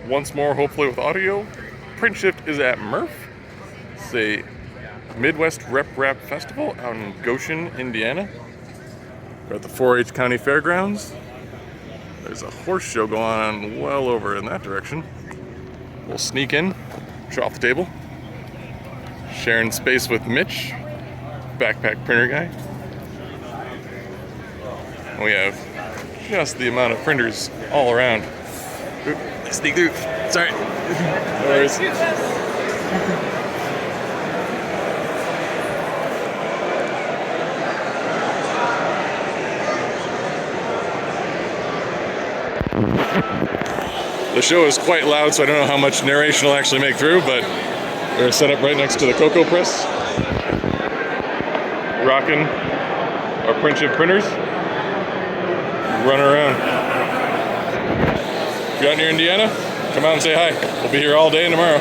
once more, hopefully with audio. PrintShift is at MRRF. It's a Midwest Rep Rap Festival out in Goshen, Indiana. We're at the 4-H County Fairgrounds. There's a horse show going on well over in that direction. We'll sneak in, show off the table. Sharing space with Mitch, backpack printer guy. We have just the amount of printers all around. Oop, sneak through. Sorry. No worries. The show is quite loud, so I don't know how much narration will actually make through, but we're set up right next to the cocoa press. Rocking our PrintShift printers. Running around. If you're out near Indiana, come out and say hi. We'll be here all day and tomorrow.